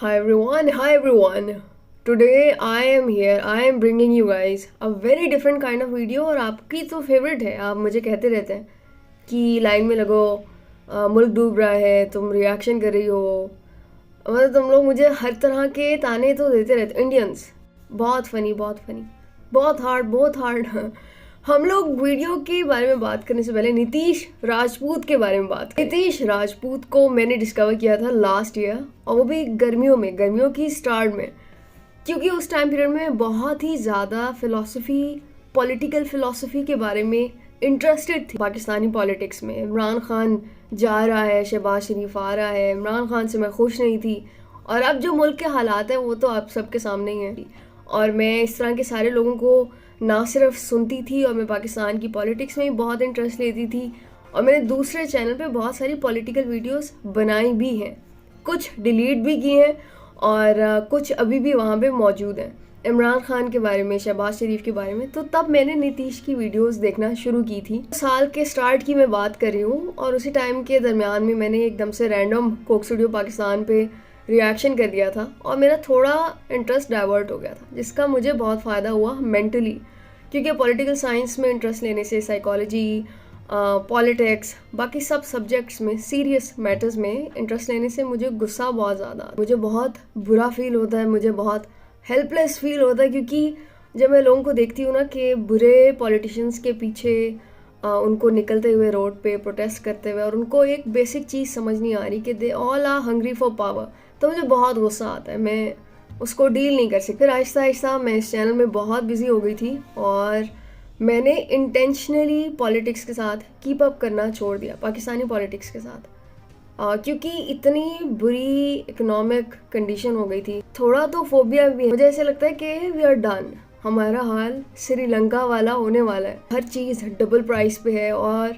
Hi everyone. Today I am here. I am bringing you guys a very different kind of video और आपकी तो favourite है. आप मुझे कहते रहते हैं कि लाइन में लगो, मुल्क डूब रहा है, तुम रिएक्शन कर रही हो. मतलब तुम लोग मुझे हर तरह के ताने तो देते रहते. इंडियंस बहुत फनी, बहुत हार्ड. हम लोग वीडियो के बारे में बात करने से पहले नीतीश राजपूत के बारे में बात करें. नीतीश राजपूत को मैंने डिस्कवर किया था लास्ट ईयर, और वो भी गर्मियों की स्टार्ट में, क्योंकि उस टाइम पीरियड में बहुत ही ज़्यादा पॉलिटिकल फिलोसफी के बारे में इंटरेस्टेड थी. पाकिस्तानी पॉलिटिक्स में इमरान खान जा रहा है, शहबाज शरीफ आ रहा है. इमरान खान से मैं खुश नहीं थी, और अब जो मुल्क के हालात हैं वो तो आप सबके सामने ही हैं. और मैं इस तरह के सारे लोगों को ना सिर्फ सुनती थी, और मैं पाकिस्तान की पॉलिटिक्स में भी बहुत इंटरेस्ट लेती थी. और मैंने दूसरे चैनल पे बहुत सारी पॉलिटिकल वीडियोस बनाई भी हैं, कुछ डिलीट भी की हैं, और कुछ अभी भी वहाँ पे मौजूद हैं, इमरान खान के बारे में, शहबाज शरीफ के बारे में. तो तब मैंने नीतीश की वीडियोस देखना शुरू की थी. साल के स्टार्ट की मैं बात कर रही हूँ, और उसी टाइम के दरमियान में मैंने एकदम से रैंडम कोक स्टूडियो पाकिस्तान पे रिएक्शन कर दिया था, और मेरा थोड़ा इंटरेस्ट डाइवर्ट हो गया था, जिसका मुझे बहुत फ़ायदा हुआ मेंटली. क्योंकि पॉलिटिकल साइंस में इंटरेस्ट लेने से साइकोलॉजी, पॉलिटिक्स, बाकी सब सब्जेक्ट्स में, सीरियस मैटर्स में इंटरेस्ट लेने से मुझे गुस्सा बहुत ज़्यादा, मुझे बहुत बुरा फील होता है, मुझे बहुत हेल्पलेस फील होता है. क्योंकि जब मैं लोगों को देखती हूँ ना कि बुरे पॉलिटिशियंस के पीछे उनको निकलते हुए रोड पे प्रोटेस्ट करते हुए, और उनको एक बेसिक चीज़ समझ नहीं आ रही कि they all are hungry for power, तो मुझे बहुत गुस्सा आता है. मैं उसको डील नहीं कर सकती. फिर आहिस्ता मैं इस चैनल में बहुत बिजी हो गई थी, और मैंने इंटेंशनली पॉलिटिक्स के साथ कीप अप करना छोड़ दिया, पाकिस्तानी पॉलिटिक्स के साथ. क्योंकि इतनी बुरी इकोनॉमिक कंडीशन हो गई थी. थोड़ा तो फोबिया भी है. मुझे ऐसे लगता है कि वी आर डन. हमारा हाल श्रीलंका वाला होने वाला है. हर चीज़ डबल प्राइस पे है, और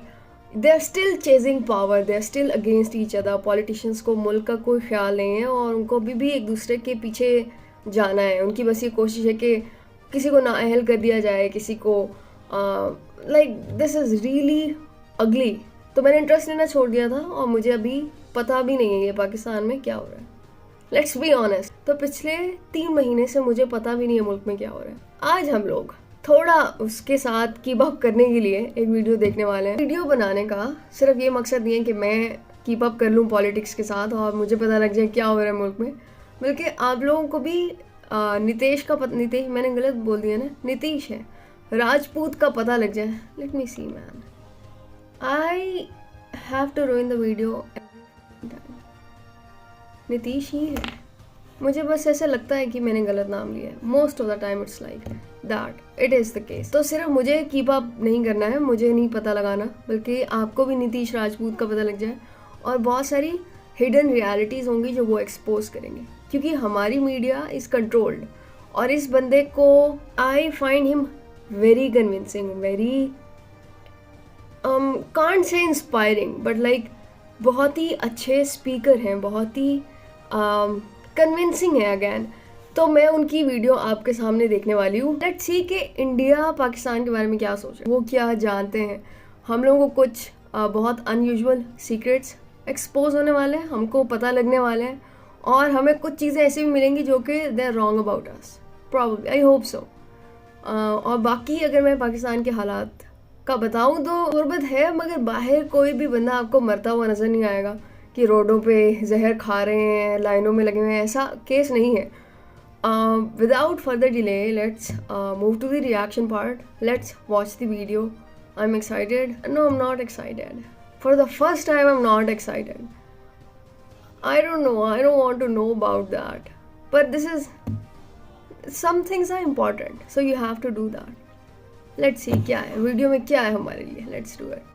they are still chasing power, they are still against each other. Politicians को मुल्क का कोई ख्याल नहीं है, और उनको अभी भी एक दूसरे के पीछे जाना है. उनकी बस ये कोशिश है कि किसी को नाअहल कर दिया जाए, किसी को लाइक दिस इज़ रियली अगली. तो मैंने इंटरेस्ट लेना छोड़ दिया था, और मुझे अभी पता भी नहीं है ये पाकिस्तान में क्या हो रहा है. Let's be honest. तो पिछले 3 महीने से मुझे पता भी नहीं है मुल्क में क्या हो रहा है. आज हम लोग थोड़ा उसके साथ कीप अप करने के लिए एक वीडियो देखने वाले हैं. वीडियो बनाने का सिर्फ ये मकसद नहीं है कि मैं कीप अप कर लूँ पॉलिटिक्स के साथ और मुझे पता लग जाए क्या हो रहा है मुल्क में, बल्कि आप लोगों को भी नीतीश मैंने गलत बोल दिया ना, नीतीश है, राजपूत का पता लग जाए. Let me see man, I have to ruin the video. Nitish ही है. मुझे बस ऐसा लगता है कि मैंने गलत नाम लिया है. Most of the time it's like that it is the case. तो सिर्फ मुझे कीप अप नहीं करना है, मुझे नहीं पता लगाना, बल्कि आपको भी नीतीश राजपूत का पता लग जाए, और बहुत सारी हिडन रियलिटीज़ होंगी जो वो एक्सपोज करेंगे. क्योंकि हमारी मीडिया इज़ कंट्रोल्ड, और इस बंदे को I find him very convincing, very can't say inspiring, but like बहुत ही अच्छे स्पीकर हैं, बहुत ही कन्विंसिंग है अगैन. तो मैं उनकी वीडियो आपके सामने देखने वाली हूँ. लेट्स सी कि इंडिया पाकिस्तान के बारे में क्या सोच रहे हैं, वो क्या जानते हैं. हम लोगों को कुछ बहुत अनयूजुअल सीक्रेट्स एक्सपोज होने वाले हैं, हमको पता लगने वाले हैं, और हमें कुछ चीज़ें ऐसी भी मिलेंगी जो कि they are wrong about us, probably, I hope so. और बाकी अगर मैं पाकिस्तान के हालात का बताऊँ तो गुर्बत है, मगर बाहर कोई भी बंदा आपको मरता हुआ नज़र नहीं आएगा कि रोडों पे जहर खा रहे हैं, लाइनों में लगे हुए हैं. ऐसा केस नहीं है. Without further delay, let's move to the reaction part. Let's watch the video. I'm excited. No, I'm not excited. For the first time, I'm not excited. I don't know. I don't want to know about that. But some things are important. So you have to do that. Let's see क्या है video में, क्या है हमारे लिए. Let's do it.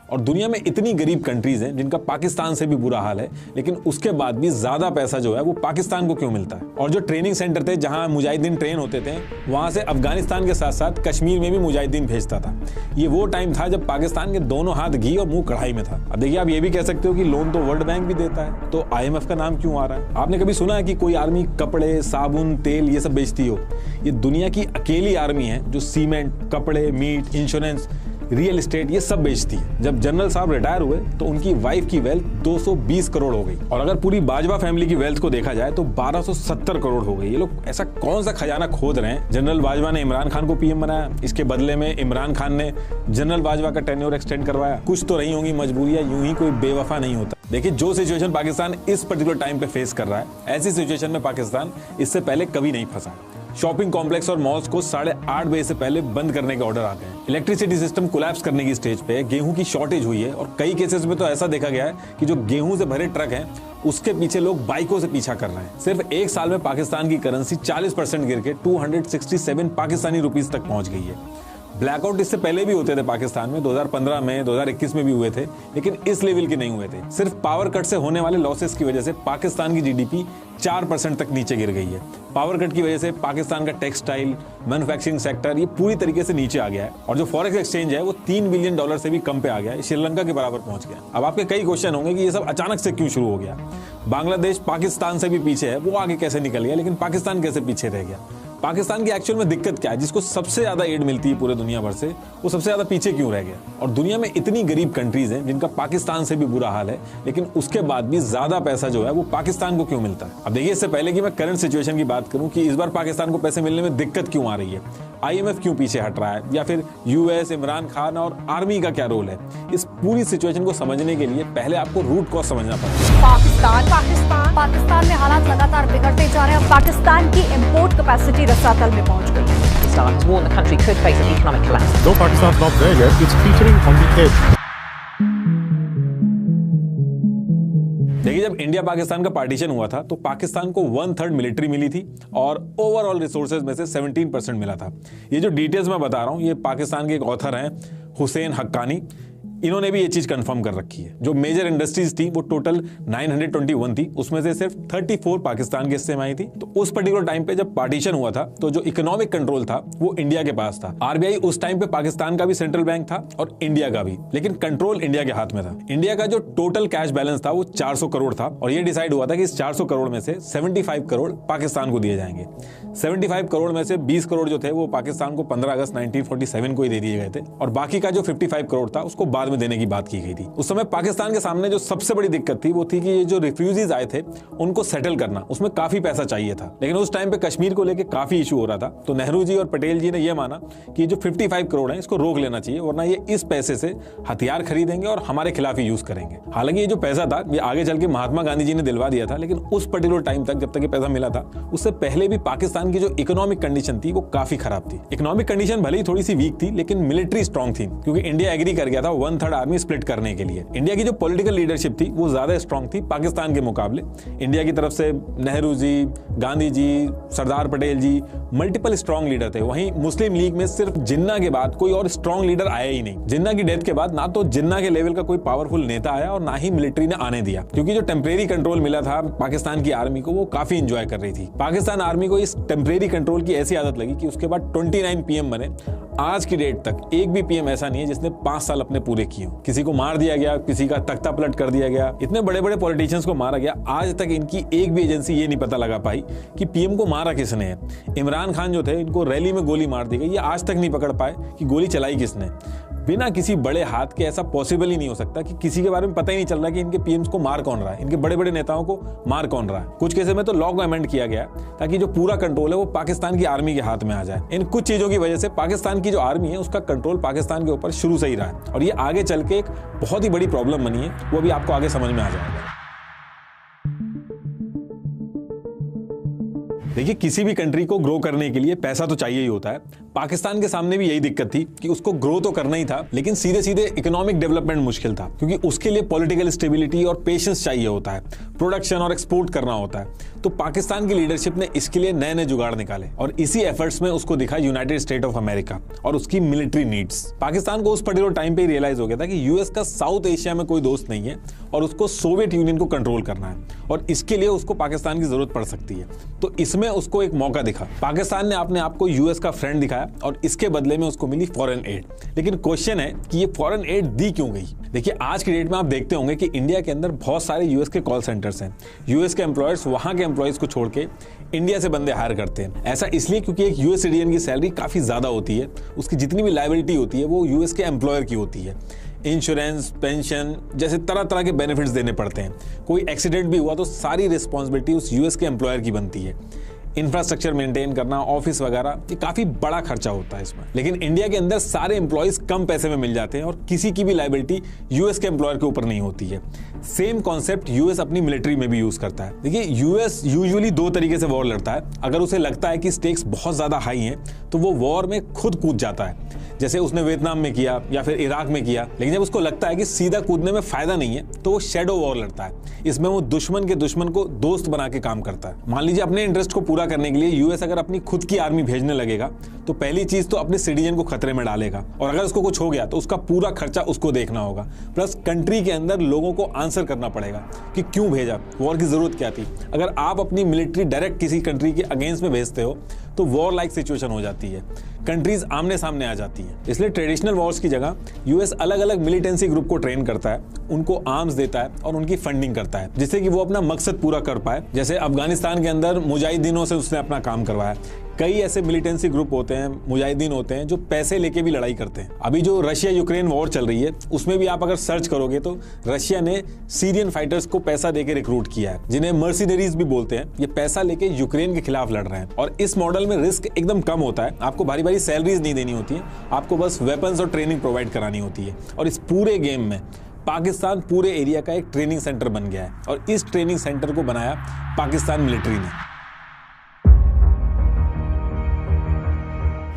और दुनिया में इतनी गरीब कंट्रीज हैं जिनका पाकिस्तान से भी बुरा हाल है, लेकिन उसके बाद भी ज्यादा पैसा जो है वो पाकिस्तान को क्यों मिलता है. और जो ट्रेनिंग सेंटर थे जहां मुजाहिदीन ट्रेन होते थे, वहां से अफगानिस्तान के साथ साथ कश्मीर में भी मुजाहिदीन भेजता था. ये वो टाइम था जब पाकिस्तान के दोनों हाथ घी और मुंह कढ़ाई में था. अब देखिए, आप ये भी कह सकते हो कि लोन तो वर्ल्ड बैंक भी देता है, तो IMF का नाम क्यों आ रहा है. आपने कभी सुना है कि कोई आर्मी कपड़े, साबुन, तेल ये सब बेचती हो. ये दुनिया की अकेली आर्मी है जो सीमेंट, कपड़े, मीट, इंश्योरेंस, रियल एस्टेट, ये सब बेचती है। जब जनरल साहब रिटायर हुए तो उनकी वाइफ की वेल्थ 220 करोड़ हो गई, और अगर पूरी बाजवा फैमिली की वेल्थ को देखा जाए तो 1270 करोड़ हो गई। ये लोग ऐसा कौन सा खजाना खोद रहे हैं? जनरल बाजवा ने इमरान खान को पीएम बनाया, इसके बदले में इमरान खान ने जनरल बाजवा का टेन्योर एक्सटेंड करवाया। कुछ तो रही होंगी मजबूरियां, यूं ही कोई बेवफा नहीं होता। देखिए, जो सिचुएशन पाकिस्तान इस पर्टिकुलर टाइम पे फेस कर रहा है, ऐसी सिचुएशन में पाकिस्तान इससे पहले कभी नहीं फंसा। शॉपिंग कॉम्प्लेक्स और मॉल्स को 8:30 बजे से पहले बंद करने के ऑर्डर आ गए हैं। इलेक्ट्रिसिटी सिस्टम कोलैप्स करने की स्टेज पे है। गेहूं की शॉर्टेज हुई है, और कई केसेस में तो ऐसा देखा गया है कि जो गेहूं से भरे ट्रक हैं उसके पीछे लोग बाइकों से पीछा कर रहे हैं। सिर्फ एक साल में पाकिस्तान की करेंसी 40% गिर के 267 पाकिस्तानी रुपीस तक पहुंच गई है। ब्लैकआउट इससे पहले भी होते थे पाकिस्तान में, 2015 में, 2021 में भी हुए थे, लेकिन इस लेवल के नहीं हुए थे। सिर्फ पावर कट से होने वाले लॉसेस की वजह से पाकिस्तान की जीडीपी 4% तक नीचे गिर गई है। पावर कट की वजह से पाकिस्तान का टेक्सटाइल, मैन्युफैक्चरिंग सेक्टर ये पूरी तरीके से नीचे आ गया है, और जो फॉरेक्स एक्सचेंज है वो $3 बिलियन से भी कम पे आ गया है, श्रीलंका के बराबर पहुंच गया। अब आपके कई क्वेश्चन होंगे कि ये सब अचानक से क्यों शुरू हो गया? बांग्लादेश पाकिस्तान से भी पीछे है, वो आगे कैसे निकल गया, लेकिन पाकिस्तान कैसे पीछे रह गया? पाकिस्तान की एक्चुअल में दिक्कत क्या है? जिसको सबसे ज्यादा एड मिलती है पूरे दुनिया भर से, वो सबसे ज्यादा पीछे क्यों रह गया? और दुनिया में इतनी गरीब कंट्रीज हैं जिनका पाकिस्तान से भी बुरा हाल है, लेकिन उसके बाद भी ज्यादा पैसा जो है वो पाकिस्तान को क्यों मिलता है? अब देखिए, इससे पहले कि मैं करंट सिचुएशन की बात करूं कि इस बार पाकिस्तान को पैसे मिलने में दिक्कत क्यों आ रही है, IMF क्यों पीछे हट रहा है, या फिर US, इमरान खान और आर्मी का क्या रोल है, इस पूरी सिचुएशन को समझने के लिए पहले आपको रूट कॉज समझना पड़ेगा। पाकिस्तान में हालात लगातार बिगड़ते जा रहे हैं। पाकिस्तान की इंपोर्ट कैपेसिटी रसातल में पहुंच गई। Pakistan has warned the country could face an economic collapse. Though Pakistan's not there yet, it's teetering on the edge. देखिए, जब इंडिया पाकिस्तान का पार्टीशन हुआ था तो पाकिस्तान को 1/3 मिलिट्री मिली थी और ओवरऑल रिसोर्सेज में से 17% मिला था। ये जो डिटेल्स मैं बता रहा हूँ, ये पाकिस्तान के एक ऑथर हैं हुसैन हक्कानी, इन्होंने भी ये चीज कंफर्म कर रखी है। जो मेजर इंडस्ट्रीज थी वो टोटल 921 थी, उसमें से सिर्फ 34 पाकिस्तान के हिस्से में आई थी। तो उस पर्टिकुलर टाइम पे जब पार्टीशन हुआ था तो जो इकोनॉमिक कंट्रोल था वो इंडिया के पास था। RBI उस टाइम पे पाकिस्तान का भी सेंट्रल बैंक था और इंडिया का भी, लेकिन कंट्रोल इंडिया के हाथ में था। इंडिया का जो टोटल कैश बैलेंस था वो 400 करोड़ था, और ये डिसाइड हुआ था कि इस 400 करोड़ में से 75 करोड़ पाकिस्तान को दिए जाएंगे। 75 करोड़ में से 20 करोड़ जो थे वो पाकिस्तान को 15 अगस्त 1947 को ही दे दिए गए थे, और बाकी का जो 55 करोड़ था उसको बाद में देने की बात की गई थी। उस समय पाकिस्तान के सामने जो सबसे बड़ी दिक्कत थी वो थी कि ये जो रिफ्यूजीज आए थे उनको सेटल करना, उसमें काफी पैसा चाहिए था। लेकिन उस टाइम पे कश्मीर को लेकर काफी इशू हो रहा था, तो नेहरू जी और पटेल जी ने यह माना कि जो 55 करोड़ है इसको रोक लेना चाहिए, वरना ये इस पैसे से हथियार खरीदेंगे और हमारे खिलाफ ही यूज करेंगे। हालांकि ये जो पैसा था ये आगे चल के महात्मा गांधी जी ने दिलवा दिया था, लेकिन उस पर्टिकुलर टाइम तक जब तक ये पैसा मिला था उससे पहले भी पाकिस्तान की जो इकोनॉमिक कंडीशन थी वो काफी खराब थी। इकोनॉमिक कंडीशन भले ही थोड़ी सी वीक थी, लेकिन मिलिट्री स्ट्रांग थी, क्योंकि इंडिया एग्री कर गया था 1/3 आर्मी स्प्लिट करने के लिए। इंडिया की जो पॉलिटिकल लीडरशिप थी वो ज्यादा स्ट्रांग थी पाकिस्तान के मुकाबले। इंडिया की तरफ से नेहरू जी, गांधी जी, सरदार पटेल जी, मल्टीपल स्ट्रांग लीडर थे। वहीं मुस्लिम लीग में सिर्फ जिन्ना के बाद कोई और स्ट्रांग लीडर आया ही नहीं। जिन्ना की डेथ के बाद ना तो जिन्ना के लेवल का कोई पावरफुल नेता आया और ना ही मिलिट्री ने आने दिया, क्योंकि जो टेम्परेरी कंट्रोल मिला था पाकिस्तान की आर्मी को वो काफी इंजॉय कर रही थी। पाकिस्तान आर्मी को इस टेम्परेरी कंट्रोल की ऐसी आदत लगी कि उसके बाद 29 PM बने। आज की डेट तक एक भी PM ऐसा नहीं है जिसने 5 साल अपने पूरे किए हो। किसी को मार दिया गया, किसी का तख्ता पलट कर दिया गया, इतने बड़े बड़े पॉलिटिशियंस को मारा गया। आज तक इनकी एक भी एजेंसी ये नहीं पता लगा पाई कि PM को मारा किसने है। इमरान खान जो थे इनको रैली में गोली मार दी गई, ये आज तक नहीं पकड़ पाए कि गोली चलाई किसने। बिना किसी बड़े हाथ के ऐसा पॉसिबल ही नहीं हो सकता कि किसी के बारे में पता ही नहीं चल रहा कि इनके PMs को मार कौन रहा है, इनके बड़े बड़े नेताओं को मार कौन रहा है। कुछ केसेस में तो लॉ को अमेंड किया गया ताकि जो पूरा कंट्रोल है वो पाकिस्तान की आर्मी के हाथ में आ जाए। इन कुछ चीजों की वजह से पाकिस्तान की जो आर्मी है उसका कंट्रोल पाकिस्तान के ऊपर शुरू से ही रहा है, और ये आगे चल के एक बहुत ही बड़ी प्रॉब्लम बनी है, वो भी आपको आगे समझ में आ जाएगा। देखिए, किसी भी कंट्री को ग्रो करने के लिए पैसा तो चाहिए ही होता है। पाकिस्तान के सामने भी यही दिक्कत थी कि उसको ग्रो तो करना ही था, लेकिन सीधे सीधे इकोनॉमिक डेवलपमेंट मुश्किल था, क्योंकि उसके लिए पॉलिटिकल स्टेबिलिटी और पेशेंस चाहिए होता है, प्रोडक्शन और एक्सपोर्ट करना होता है। तो पाकिस्तान की लीडरशिप ने इसके लिए नए नए जुगाड़ निकाले, और इसी एफर्ट्स में उसको दिखा यूनाइटेड स्टेट ऑफ अमेरिका और उसकी मिलिट्री नीड्स। पाकिस्तान को उस पर्टिकुलर टाइम पे रियलाइज हो गया था कि यूएस का साउथ एशिया में कोई दोस्त नहीं है और उसको सोवियत यूनियन को कंट्रोल करना है, और इसके लिए उसको पाकिस्तान की जरूरत पड़ सकती है। तो इसमें उसको एक मौका दिखा। पाकिस्तान ने अपने आप को यूएस का फ्रेंड दिखाया और इसके बदले में उसको मिली फॉरेन एड। लेकिन क्वेश्चन है कि ये फॉरेन एड दी क्यों गई? देखिए, आज की डेट में आप देखते होंगे कि इंडिया के अंदर बहुत सारे यूएस के कॉल सेंटर्स हैं। यूएस के एम्प्लॉयर्स वहां के एम्प्लॉयज को छोड़ के इंडिया से बंदे हायर करते हैं। ऐसा इसलिए क्योंकि एक यूएस सिटीजन की सैलरी काफी ज्यादा होती है, उसकी जितनी भी लायबिलिटी होती है वो यूएस के एम्प्लॉयर की होती है। इंश्योरेंस, पेंशन जैसे तरह तरह के बेनिफिट्स देने पड़ते हैं। कोई एक्सीडेंट भी हुआ तो सारी रिस्पॉन्सिबिलिटी उस यूएस के एम्प्लॉयर की बनती है। इंफ्रास्ट्रक्चर मेंटेन करना, ऑफिस वगैरह, ये काफी बड़ा खर्चा होता है इसमें। लेकिन इंडिया के अंदर सारे एम्प्लॉयज कम पैसे में मिल जाते हैं और किसी की भी लायबिलिटी यूएस के एम्प्लॉयर के ऊपर नहीं होती है। सेम कॉन्सेप्ट यूएस अपनी मिलिट्री में भी यूज करता है। देखिए, यूएस यूजुअली दो तरीके से वॉर लड़ता है। अगर उसे लगता है कि स्टेक्स बहुत ज्यादा हाई हैं तो वो वॉर में खुद कूद जाता है, जैसे उसने वियतनाम में किया या फिर इराक में किया। लेकिन जब उसको लगता है कि सीधा कूदने में फायदा नहीं है तो वो शैडो वॉर लड़ता है। इसमें वो दुश्मन के दुश्मन को दोस्त बना के काम करता है। मान लीजिए अपने इंटरेस्ट को पूरा करने के लिए यूएस अगर अपनी खुद की आर्मी भेजने लगेगा तो पहली चीज तो अपने सिटीजन को खतरे में डालेगा, और अगर उसको कुछ हो गया तो उसका पूरा खर्चा उसको देखना होगा। प्लस कंट्री के अंदर लोगों को आंसर करना पड़ेगा कि क्यों भेजा, वॉर की जरूरत क्या थी। अगर आप अपनी मिलिट्री डायरेक्ट किसी कंट्री के अगेंस्ट में भेजते हो तो वॉर लाइक सिचुएशन हो जाती है, कंट्रीज आमने सामने आ जाती हैं। इसलिए ट्रेडिशनल वॉर्स की जगह यूएस अलग अलग मिलिटेंसी ग्रुप को ट्रेन करता है, उनको आर्म्स देता है और उनकी फंडिंग करता है, जिससे कि वो अपना मकसद पूरा कर पाए। जैसे अफगानिस्तान के अंदर मुजाहिदीनों से उसने अपना काम करवाया। कई ऐसे मिलिटेंसी ग्रुप होते हैं, मुजाहिदीन होते हैं जो पैसे लेके भी लड़ाई करते हैं। अभी जो रशिया यूक्रेन वॉर चल रही है उसमें भी आप अगर सर्च करोगे तो रशिया ने सीरियन फाइटर्स को पैसा देके रिक्रूट किया है, जिन्हें मर्सिनरीज भी बोलते हैं। ये पैसा लेके यूक्रेन के खिलाफ लड़ रहे हैं और इस मॉडल में रिस्क एकदम कम होता है। आपको भारी भारी सैलरीज नहीं देनी होती है, आपको बस वेपन्स और ट्रेनिंग प्रोवाइड करानी होती है। और इस पूरे गेम में पाकिस्तान पूरे एरिया का एक ट्रेनिंग सेंटर बन गया है और इस ट्रेनिंग सेंटर को बनाया पाकिस्तान मिलिट्री ने।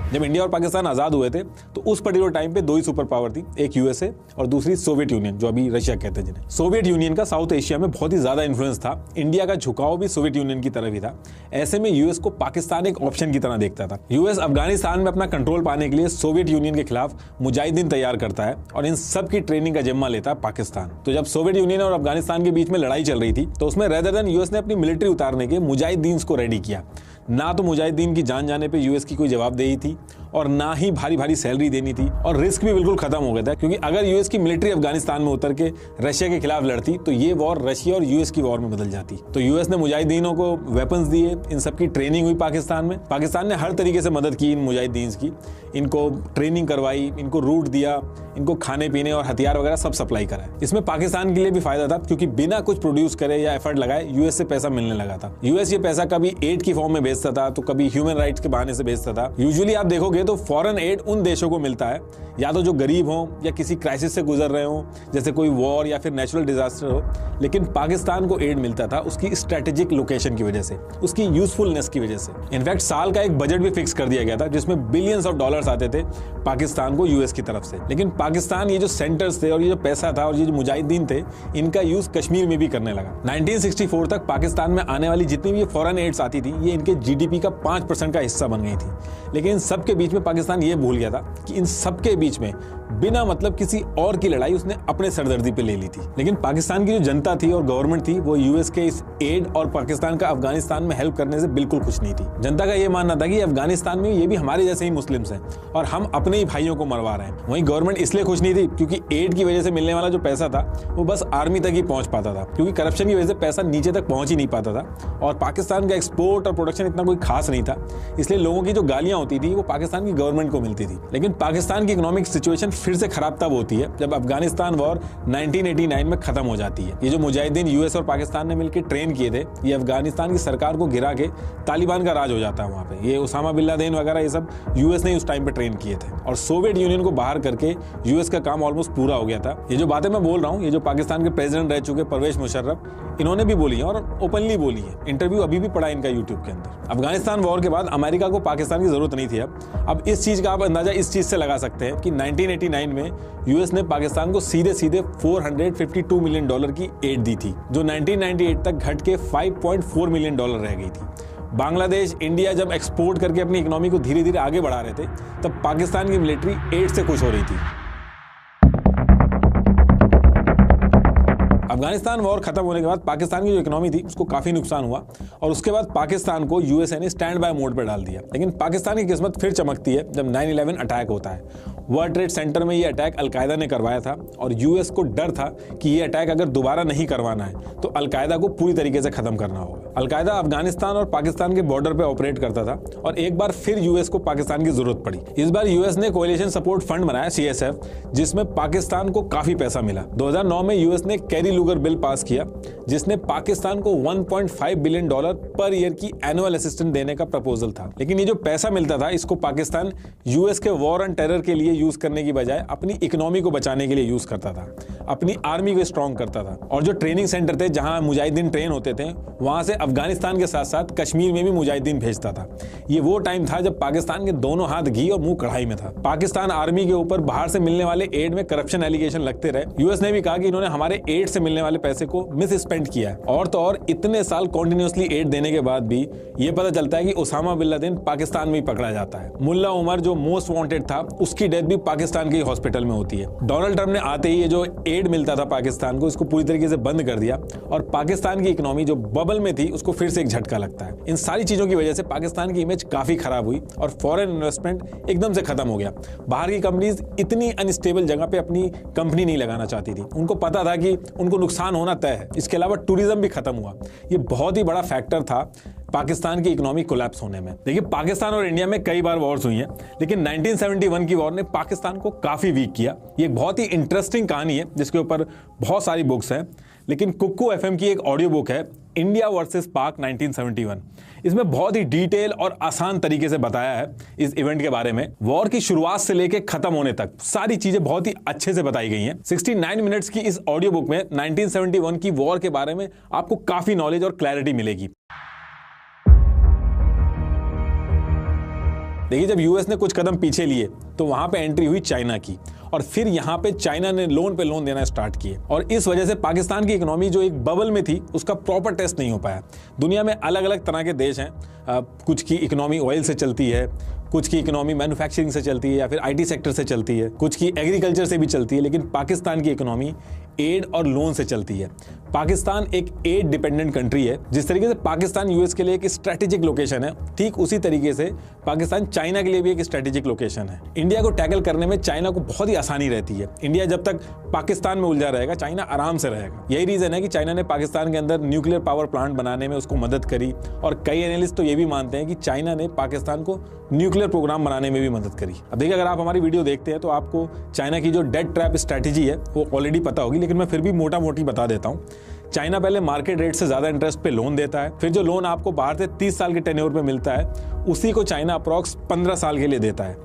जब इंडिया और पाकिस्तान आजाद हुए थे तो उस पर्टिकुलर टाइम पे दो ही सुपर पावर थी, एक यूएसए और दूसरी सोवियत यूनियन, जो अभी रशिया कहते हैं जिन्हें। सोवियत यूनियन का साउथ एशिया में बहुत ही ज्यादा इन्फ्लुएंस था। इंडिया का झुकाव भी सोवियत यूनियन की तरफ ही था। ऐसे में यूएस को पाकिस्तान एक ऑप्शन की तरह देखता था। यूएस अफगानिस्तान में अपना कंट्रोल पाने के लिए सोवियत यूनियन के खिलाफ मुजाहिदीन तैयार करता है और इन सब की ट्रेनिंग का जिम्मा लेता है पाकिस्तान। तो जब सोवियत यूनियन और अफगानिस्तान के बीच में लड़ाई चल रही थी तो उसमें रेदर देन यूएस ने अपनी मिलिट्री उतारने के मुजाहिदीन को रेडी किया। ना तो मुजाहिदीन की जान जाने पे यूएस की कोई जवाबदेही थी और ना ही भारी भारी सैलरी देनी थी, और रिस्क भी बिल्कुल खत्म हो गया था, क्योंकि अगर यूएस की मिलिट्री अफगानिस्तान में उतर के रशिया के खिलाफ लड़ती तो ये वॉर रशिया और यूएस की वॉर में बदल जाती। तो यूएस ने मुजाहिदीनों को वेपन्स दिए, इन सबकी ट्रेनिंग हुई पाकिस्तान में। पाकिस्तान ने हर तरीके से मदद की इन मुजाहिदीन की, इनको ट्रेनिंग करवाई, इनको रूट दिया, इनको खाने पीने और हथियार वगैरह सब सप्लाई करा। इसमें पाकिस्तान के लिए भी फायदा था, क्योंकि बिना कुछ प्रोड्यूस करे या एफर्ट लगाए यूएस से पैसा मिलने लगा था। यूएस ये पैसा कभी एड की फॉर्म में भेजता था तो कभी ह्यूमन राइट्स के बहाने से भेजता था। यूजुअली आप देखोगे तो फॉरेन एड उन देशों को मिलता है या तो जो गरीब हो या किसी क्राइसिस से गुजर रहे हो, जैसे कोई वॉर या फिर नेचुरल डिजास्टर हो। लेकिन पाकिस्तान को एड मिलता था उसकी स्ट्रेटेजिक लोकेशन की वजह से, उसकी यूजफुलनेस की वजह से। इनफैक्ट साल का एक बजट भी फिक्स कर दिया गया था जिसमें बिलियंस ऑफ डॉलर्स आते थे पाकिस्तान को यूएस की तरफ से। लेकिन पाकिस्तान ये जो सेंटर्स थे और ये जो पैसा था और ये जो मुजाहिदीन थे, इनका यूज कश्मीर में भी करने लगा। 1964 तक पाकिस्तान में आने वाली जितनी भी फॉरेन एड्स आती थी ये इनके जीडीपी का 5% का हिस्सा बन गई थी। लेकिन इन सबके बीच में पाकिस्तान ये भूल गया था कि इन सबके बीच में बिना मतलब किसी और की लड़ाई उसने अपने सरदर्दी पे ले ली थी। लेकिन पाकिस्तान की जो जनता थी और गवर्नमेंट थी वो यूएस के इस एड और पाकिस्तान का अफगानिस्तान में हेल्प करने से बिल्कुल खुश नहीं थी। जनता का ये मानना था कि अफगानिस्तान में ये भी हमारे जैसे ही मुस्लिम्स हैं और हम अपने ही भाइयों को मरवा रहे हैं। वहीं गवर्नमेंट इसलिए खुश नहीं थी क्योंकि एड की वजह से मिलने वाला जो पैसा था वो बस आर्मी तक ही पहुंच पाता था, क्योंकि करप्शन की वजह से पैसा नीचे तक पहुंच ही नहीं पाता था और पाकिस्तान का एक्सपोर्ट और प्रोडक्शन इतना कोई खास नहीं था। इसलिए लोगों की जो गालियां होती थी वो पाकिस्तान की गवर्नमेंट को मिलती थी। लेकिन पाकिस्तान की इकोनॉमिक सिचुएशन फिर से खराब तब होती है जब अफगानिस्तान वॉर 1989 में खत्म हो जाती है। ये जो मुजाहिदीन यूएस और पाकिस्तान ने मिलकर ट्रेन किए थे, ये अफगानिस्तान की सरकार को गिरा के तालिबान का राज हो जाता है वहां पे। ये उसामा बिन लादेन वगैरह ये सब यूएस ने उस टाइम पे ट्रेन किए थे और सोवियत यूनियन को बाहर करके यूएस का काम ऑलमोस्ट पूरा हो गया था। ये जो बातें मैं बोल रहा हूँ, ये जो पाकिस्तान के प्रेसिडेंट रह चुके परवेज मुशर्रफ, इन्होंने भी बोली है और ओपनली बोली है। इंटरव्यू अभी भी पड़ा इनका यूट्यूब के अंदर। अफगानिस्तान वॉर के बाद अमेरिका को पाकिस्तान की जरूरत नहीं थी। अब इस चीज का आप अंदाजा इस चीज से लगा सकते हैं कि 1989 में यूएस ने पाकिस्तान को सीधे सीधे $452 मिलियन की एड दी थी, जो 1998 तक घट के $5.4 मिलियन रह गई थी। बांग्लादेश, इंडिया जब एक्सपोर्ट करके अपनी इकोनॉमी को धीरे धीरे आगे बढ़ा रहे थे, तब पाकिस्तान की मिलिट्री एड से खुश हो रही थी। अफगानिस्तान वॉर खत्म होने के बाद पाकिस्तान की जो इकोनॉमी थी उसको काफी नुकसान हुआ और उसके बाद पाकिस्तान को यूएसए ने स्टैंड बाय मोड पर डाल दिया। लेकिन पाकिस्तान की किस्मत फिर चमकती है जब 9/11 अटैक होता है। वर्ल्ड ट्रेड सेंटर में ये अटैक अलकायदा ने करवाया था और यूएस को डर था कि ये अटैक अगर दोबारा नहीं करवाना है तो अलकायदा को पूरी तरीके से खत्म करना होगा। अलकायदा अफगानिस्तान और पाकिस्तान के बॉर्डर पे ऑपरेट करता था और एक बार फिर यूएस को पाकिस्तान की जरूरत पड़ी। इस बार यूएस ने कोएलिशन सपोर्ट फंड बनाया CSF, जिसमें पाकिस्तान को काफी पैसा मिला। 2009 में यूएस ने कैरी लुगर बिल पास किया जिसने पाकिस्तान को $1.5 बिलियन पर ईयर की एनुअल असिस्टेंस देने का प्रपोजल था। लेकिन ये जो पैसा मिलता था इसको पाकिस्तान यूएस के वॉर ऑन टेरर के लिए यूज करने की बजाय अपनी इकोनॉमी को बचाने के लिए यूज करता था, अपनी आर्मी को स्ट्रॉन्ग करता था। और जो ट्रेनिंग सेंटर थे जहां मुजाहिदीन ट्रेन होते थे वहां से अफगानिस्तान के साथ साथ कश्मीर में भी मुजाहिदीन भेजता था। ये वो टाइम था जब पाकिस्तान के दोनों हाथ घी और मुंह कढ़ाई में था। पाकिस्तान आर्मी के ऊपर बाहर से मिलने वाले एड में करप्शन एलिगेशन लगते रहे। यूएस ने भी कहा कि इन्होंने हमारे एड से मिलने वाले पैसे को मिस स्पेंड किया है। और तो और इतने साल कॉन्टिन्यूसली एड देने के बाद भी ये पता चलता है कि ओसामा बिन लादेन पाकिस्तान में ही पकड़ा जाता है। मुल्ला उमर जो मोस्ट वांटेड था उसकी डेथ भी पाकिस्तान के हॉस्पिटल में होती है। डोनाल्ड ट्रंप ने आते ही ये जो एड मिलता था पाकिस्तान को इसको पूरी तरीके से बंद कर दिया और पाकिस्तान की इकोनॉमी जो बबल में थी उसको फिर से एक झटका लगता है। इन सारी चीजों की वजह से पाकिस्तान की इमेज काफी खराब हुई और फॉरेन इन्वेस्टमेंट एकदम से खत्म हो गया। बाहर की कंपनीज इतनी अनस्टेबल जगह पे अपनी कंपनी नहीं लगाना चाहती थी। उनको पता था कि उनको नुकसान होना तय है। इसके अलावा टूरिज्म भी खत्म हुआ। ये बहुत ही बड़ा फैक्टर था पाकिस्तान की इकोनॉमी कोलैप्स होने में। देखिए, पाकिस्तान और इंडिया में कई बार वॉर्स हुई हैं, लेकिन 1971 की वॉर ने पाकिस्तान को काफी वीक किया। ये एक बहुत ही इंटरेस्टिंग कहानी है जिसके ऊपर बहुत सारी बुक्स हैं, लेकिन कुक्कू FM की एक ऑडियो बुक है इंडिया वर्सेस पाक 1971। इसमें बहुत ही डिटेल और आसान तरीके से बताया है इस इवेंट के बारे में। वॉर की शुरुआत से लेकर खत्म होने तक सारी चीजें बहुत ही अच्छे से बताई गई हैं। 69 मिनट्स की इस ऑडियो बुक में 1971 की वॉर के बारे में आपको काफी नॉलेज और क्लैरिटी मिलेगी। देखिए, जब यूएस ने कुछ कदम पीछे लिए तो वहां पे एंट्री हुई चाइना की और फिर यहां पे चाइना ने लोन पे लोन देना स्टार्ट किए और इस वजह से पाकिस्तान की इकोनॉमी जो एक बबल में थी उसका प्रॉपर टेस्ट नहीं हो पाया। दुनिया में अलग अलग तरह के देश हैं, कुछ की इकोनॉमी ऑयल से चलती है, कुछ की इकोनॉमी मैन्युफैक्चरिंग से चलती है या फिर IT सेक्टर से चलती है, कुछ की एग्रीकल्चर से भी चलती है, लेकिन पाकिस्तान की इकोनॉमी एड और लोन से चलती है। पाकिस्तान एक एड डिपेंडेंट कंट्री है। जिस तरीके से पाकिस्तान यूएस के लिए एक स्ट्रेटेजिक लोकेशन है, ठीक उसी तरीके से पाकिस्तान चाइना के लिए भी एक स्ट्रेटेजिक लोकेशन है। इंडिया को टैकल करने में चाइना को बहुत ही आसानी रहती है। इंडिया जब तक पाकिस्तान में उलझा रहेगा, चाइना आराम से रहेगा। यही रीजन है कि चाइना ने पाकिस्तान के अंदर न्यूक्लियर पावर प्लांट बनाने में उसको मदद करी और कई एनालिस्ट तो ये भी मानते हैं कि चाइना ने पाकिस्तान को न्यूक्लियर प्रोग्राम बनाने में भी मदद करी। अब देखिए, अगर आप हमारी वीडियो देखते हैं तो आपको चाइना की जो डेट ट्रैप स्ट्रैटेजी है वो ऑलरेडी पता होगी, लेकिन मैं फिर भी मोटा मोटी बता देता हूँ। चाइना पहले मार्केट रेट से ज्यादा इंटरेस्ट पे लोन देता है, फिर जो लोन आपको बाहर से 30 साल के टेन्योर पे मिलता है उसी को चाइना अप्रॉक्स 15 साल के लिए देता है।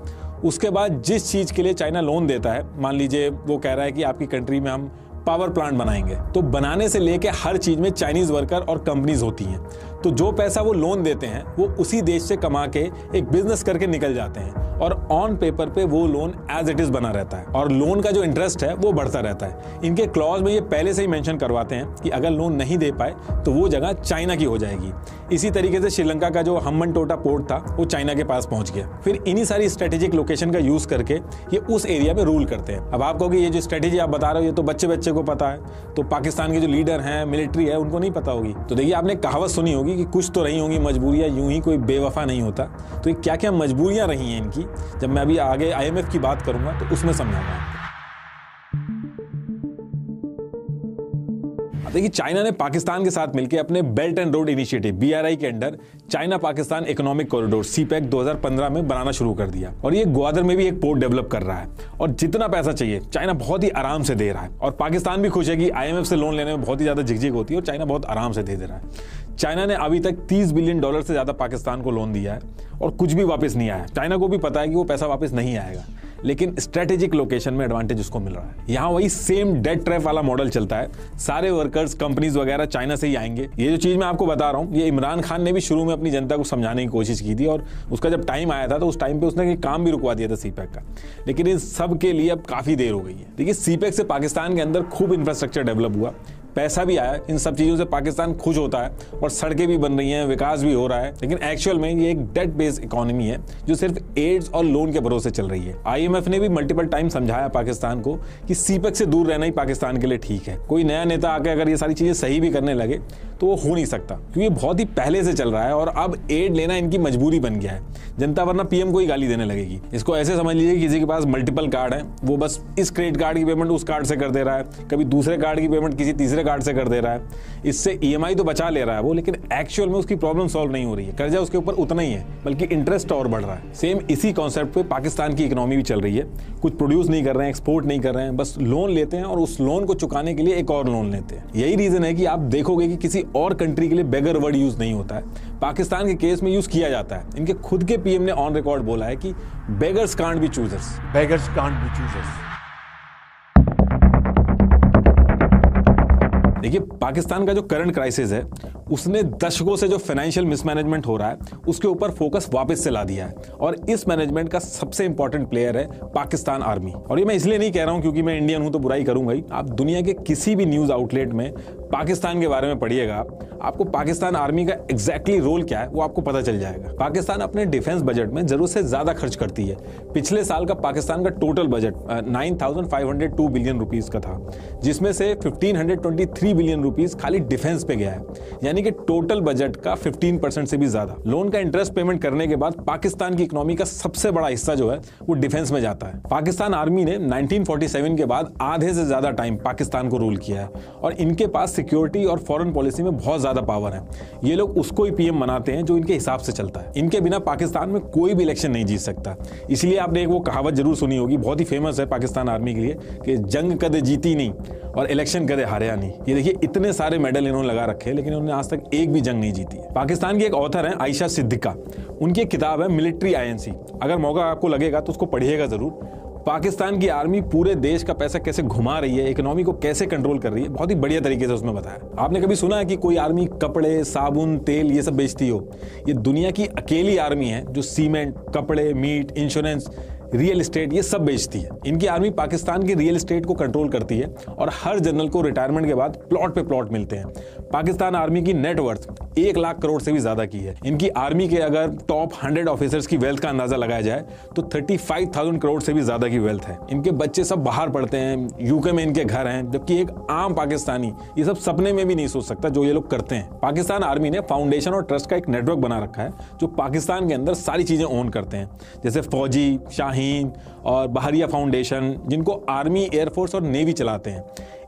उसके बाद जिस चीज के लिए चाइना लोन देता है, मान लीजिए वो कह रहा है कि आपकी कंट्री में हम पावर प्लांट बनाएंगे, तो बनाने से लेके हर चीज में चाइनीज वर्कर और कंपनीज होती हैं। तो जो पैसा वो लोन देते हैं वो उसी देश से कमा के एक बिजनेस करके निकल जाते हैं और ऑन पेपर पे वो लोन एज इट इज बना रहता है और लोन का जो इंटरेस्ट है वो बढ़ता रहता है। इनके क्लॉज में ये पहले से ही मेंशन करवाते हैं कि अगर लोन नहीं दे पाए तो वो जगह चाइना की हो जाएगी। इसी तरीके से श्रीलंका का जो हम्बनटोटा पोर्ट था वो चाइना के पास पहुंच गया। फिर इन्हीं सारी स्ट्रेटेजिक लोकेशन का यूज करके ये उस एरिया में रूल करते हैं। अब आप कहोगे ये जो स्ट्रेटेजी आप बता रहे हो ये तो बच्चे बच्चे को पता है, तो पाकिस्तान के जो लीडर हैं, मिलिट्री है, उनको नहीं पता होगी। तो देखिए, आपने कहावत सुनी होगी कि कुछ तो रही होंगी मजबूरियां, यूं ही कोई बेवफा नहीं होता। तो ये क्या क्या मजबूरियां रही हैं इनकी, जब मैं अभी आगे IMF की बात करूंगा तो उसमें समझाऊंगा। देखिए, चाइना ने पाकिस्तान के साथ मिलकर अपने belt and road initiative BRI के under China Pakistan economic corridor CPEC 2015 में बनाना शुरू कर दिया और ये ग्वादर में भी एक पोर्ट डेवलप कर रहा है और जितना पैसा चाहिए चाइना बहुत ही आराम से दे रहा है। और पाकिस्तान भी खुश है कि IMF से लोन लेने में बहुत ही ज्यादा झिकझिक होती है और चाइना बहुत आराम से दे रहा है। चाइना ने अभी तक $30 बिलियन से ज्यादा पाकिस्तान को लोन दिया है और कुछ भी वापस नहीं आया। चाइना को भी पता है कि वो पैसा वापस नहीं आएगा, लेकिन स्ट्रेटेजिक लोकेशन में एडवांटेज उसको मिल रहा है। यहाँ वही सेम डेट ट्रैप वाला मॉडल चलता है। सारे वर्कर्स, कंपनीज वगैरह चाइना से ही आएंगे। ये जो चीज मैं आपको बता रहा हूँ, ये इमरान खान ने भी शुरू में अपनी जनता को समझाने की कोशिश की थी और उसका जब टाइम आया था तो उस टाइम पे उसने काम भी रुकवा दिया था CPEC का। लेकिन इस सब के लिए अब काफी देर हो गई है। देखिए, CPEC से पाकिस्तान के अंदर खूब इंफ्रास्ट्रक्चर डेवलप हुआ। पैसा भी आया, इन सब चीजों से पाकिस्तान खुश होता है और सड़कें भी बन रही हैं, विकास भी हो रहा है, लेकिन एक्चुअल में ये एक डेट बेस्ड इकोनॉमी है जो सिर्फ एड्स और लोन के भरोसे चल रही है। IMF ने भी मल्टीपल टाइम समझाया पाकिस्तान को कि सीपेक से दूर रहना ही पाकिस्तान के लिए ठीक है। कोई नया नेता आके अगर ये सारी चीजें सही भी करने लगे तो वो हो नहीं सकता, क्योंकि ये बहुत ही पहले से चल रहा है और अब एड लेना इनकी मजबूरी बन गया है। जनता वरना पीएम को ही गाली देने लगेगी। इसको ऐसे समझ लीजिए किसी के पास मल्टीपल कार्ड है, वो बस इस क्रेडिट कार्ड की पेमेंट उस कार्ड से कर दे रहा है, कभी दूसरे कार्ड की पेमेंट किसी तीसरे कार्ड से कर दे रहा है। इससे EMI तो बचा ले रहा है वो, लेकिन एक्चुअल में उसकी प्रॉब्लम सॉल्व नहीं हो रही है। कर्जा उसके ऊपर उतना ही है, बल्कि इंटरेस्ट और बढ़ रहा है। सेम इसी कॉन्सेप्ट पे पाकिस्तान की इकोनॉमी भी चल रही है। कुछ प्रोड्यूस नहीं कर रहे हैं, एक्सपोर्ट नहीं कर रहे हैं, बस लोन लेते हैं और उस लोन को चुकाने के लिए एक और लोन लेते हैं। यही रीजन है कि आप देखोगे कि किसी और कंट्री के लिए बेगर वर्ड यूज नहीं होता है, पाकिस्तान के केस में यूज किया जाता है। इनके खुद के पीएम ने ऑन रिकॉर्ड बोला है कि beggars can't be choosers. Beggars can't be choosers. देखिए, पाकिस्तान का जो करंट क्राइसिस है उसने दशकों से जो फाइनेंशियल मिसमैनेजमेंट हो रहा है उसके ऊपर फोकस वापस से ला दिया है, और इस मैनेजमेंट का सबसे इंपॉर्टेंट प्लेयर है पाकिस्तान आर्मी। और ये मैं इसलिए नहीं कह रहा हूं क्योंकि मैं इंडियन हूं तो बुराई करूंगा ही। आप दुनिया के किसी भी न्यूज आउटलेट में पाकिस्तान के बारे में पढ़िएगा, आपको पाकिस्तान आर्मी का एग्जैक्टली रोल क्या है वो आपको पता चल जाएगा। पाकिस्तान अपने डिफेंस बजट में जरूरत से ज्यादा खर्च करती है। पिछले साल का पाकिस्तान का टोटल बजट 9,502 बिलियन रुपीस का था, जिसमें से 1,523 बिलियन रुपीस खाली डिफेंस पे गया है, यानी कि टोटल बजट का 15% से भी ज्यादा। लोन का इंटरेस्ट पेमेंट करने के बाद पाकिस्तान की इकोनॉमी का सबसे बड़ा हिस्सा जो है वो डिफेंस में जाता है। पाकिस्तान आर्मी ने 1947 के बाद आधे से ज्यादा टाइम पाकिस्तान को रूल किया है, और इनके पास सिक्योरिटी और फॉरेन पॉलिसी में बहुत ज्यादा पावर है। ये लोग उसको ही पीएम बनाते हैं जो इनके हिसाब से चलता है। इनके बिना पाकिस्तान में कोई भी इलेक्शन नहीं जीत सकता। इसलिए आपने एक वो कहावत जरूर सुनी होगी, बहुत ही फेमस है पाकिस्तान आर्मी के लिए, कि जंग कदे जीती नहीं और इलेक्शन कदे हारिया नहीं। ये देखिए, इतने सारे मेडल इन्होंने लगा रखे हैं, लेकिन उन्होंने आज तक एक भी जंग नहीं जीती है। पाकिस्तान की एक ऑथर है आयशा सिद्दीका, उनकी एक किताब है मिलिट्री INC। अगर मौका आपको लगेगा तो उसको पढ़िएगा जरूर। पाकिस्तान की आर्मी पूरे देश का पैसा कैसे घुमा रही है, इकोनॉमी को कैसे कंट्रोल कर रही है, बहुत ही बढ़िया तरीके से उसमें बताया। आपने कभी सुना है कि कोई आर्मी कपड़े, साबुन, तेल ये सब बेचती हो? ये दुनिया की अकेली आर्मी है जो सीमेंट, कपड़े, मीट, इंश्योरेंस, रियल एस्टेट ये सब बेचती है। इनकी आर्मी पाकिस्तान की रियल एस्टेट को कंट्रोल करती है, और हर जनरल को रिटायरमेंट के बाद प्लॉट पे प्लॉट मिलते हैं। पाकिस्तान आर्मी की नेटवर्थ 1 लाख करोड़ से भी ज्यादा की है। इनकी आर्मी के अगर टॉप 100 ऑफिसर्स की वेल्थ का अंदाजा लगाया जाए तो 35,000 करोड़ से भी ज्यादा की वेल्थ है। इनके बच्चे सब बाहर पढ़ते हैं, यूके में इनके घर हैं, जबकि एक आम पाकिस्तानी ये सब सपने में भी नहीं सोच सकता जो ये लोग करते हैं। पाकिस्तान आर्मी ने फाउंडेशन और ट्रस्ट का एक नेटवर्क बना रखा है जो पाकिस्तान के अंदर सारी चीजें ओन करते हैं, जैसे फौजी, शाहीन और बहरिया फाउंडेशन, जिनको आर्मी, एयरफोर्स और नेवी चलाते हैं।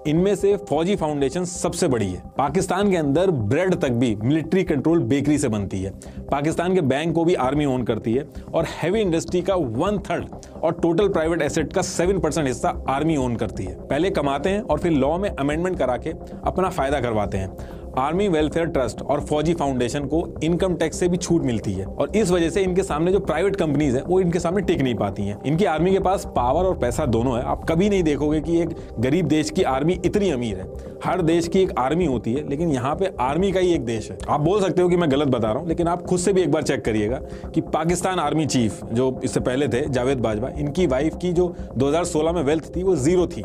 इनमें से फौजी फाउंडेशन सबसे बड़ी है। पाकिस्तान के अंदर ब्रेड तक भी मिलिट्री कंट्रोल बेकरी से बनती है। पाकिस्तान के बैंक को भी आर्मी ओन करती है, और हैवी इंडस्ट्री का 1/3 और टोटल प्राइवेट एसेट का 7% हिस्सा आर्मी ओन करती है। पहले कमाते हैं और फिर लॉ में अमेंडमेंट करा के अपना फायदा करवाते हैं। आर्मी वेलफेयर ट्रस्ट और फौजी फाउंडेशन को इनकम टैक्स से भी छूट मिलती है, और इस वजह से इनके सामने जो प्राइवेट कंपनीज है वो इनके सामने टिक नहीं पाती हैं। इनकी आर्मी के पास पावर और पैसा दोनों है। आप कभी नहीं देखोगे कि एक गरीब देश की आर्मी इतनी अमीर है। हर देश की एक आर्मी होती है, लेकिन यहाँ पे आर्मी का ही एक देश है। आप बोल सकते हो कि मैं गलत बता रहा हूँ, लेकिन आप खुद से भी एक बार चेक करिएगा कि पाकिस्तान आर्मी चीफ जो इससे पहले थे जावेद बाजवा, इनकी वाइफ की जो 2016 में वेल्थ थी वो 0 थी।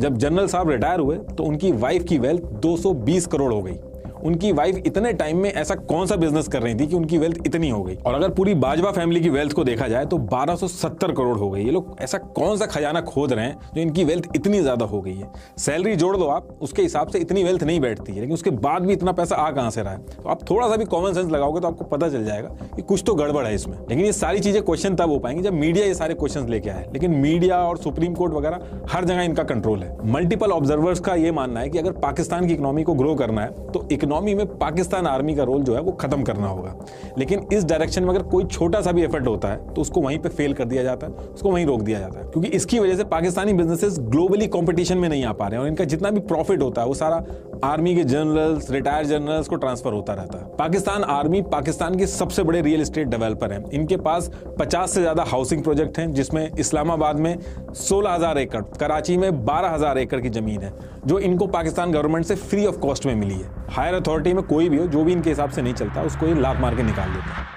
जब जनरल साहब रिटायर हुए तो उनकी वाइफ की वेल्थ 220 करोड़ हो गई। उनकी वाइफ इतने टाइम में ऐसा कौन सा बिजनेस कर रही थी कि उनकी वेल्थ इतनी हो गई? और अगर पूरी बाजवा फैमिली की वेल्थ को देखा जाए तो 1270 करोड़ हो गई। ये लोग ऐसा कौन सा खजाना खोद रहे हैं जो इनकी वेल्थ इतनी ज्यादा हो गई है? सैलरी जोड़ दो आप, उसके हिसाब से इतनी वेल्थ नहीं बैठती है, लेकिन उसके बाद भी इतना पैसा आ कहां से रहा है? तो आप थोड़ा सा भी कॉमन सेंस लगाओगे तो आपको पता चल जाएगा कि कुछ तो गड़बड़ है इसमें। लेकिन ये सारी चीजें क्वेश्चन तब हो पाएंगी जब मीडिया ये सारे क्वेश्चन लेके आए। लेकिन मीडिया और सुप्रीम कोर्ट वगैरह हर जगह इनका कंट्रोल है। मल्टीपल ऑब्जर्वर्स का ये मानना है कि अगर पाकिस्तान की इकोनॉमी को ग्रो करना है तो इकोनॉमी में पाकिस्तान आर्मी का रोल जो है वो खत्म करना होगा। लेकिन इस डायरेक्शन में अगर कोई छोटा सा भी एफर्ट होता है तो उसको वहीं पे फेल कर दिया जाता है, उसको वहीं रोक दिया जाता है, क्योंकि इसकी वजह से पाकिस्तानी बिजनेसेस ग्लोबली कंपटीशन में नहीं आ पा रहे हैं, और इनका जितना भी प्रॉफिट होता है वो सारा आर्मी के जनरल्स, रिटायर्ड जनरल्स को ट्रांसफर होता रहता है। पाकिस्तान आर्मी पाकिस्तान के सबसे बड़े रियल एस्टेट डेवलपर हैं। इनके पास 50 से ज्यादा हाउसिंग प्रोजेक्ट हैं, जिसमें इस्लामाबाद में 16,000 एकड़, कराची में 12,000 एकड़ की जमीन है जो इनको पाकिस्तान गवर्नमेंट से फ्री ऑफ कॉस्ट में मिली है। हायर अथॉरिटी में कोई भी हो जो भी इनके हिसाब से नहीं चलता उसको ये लात मार के निकाल देते हैं।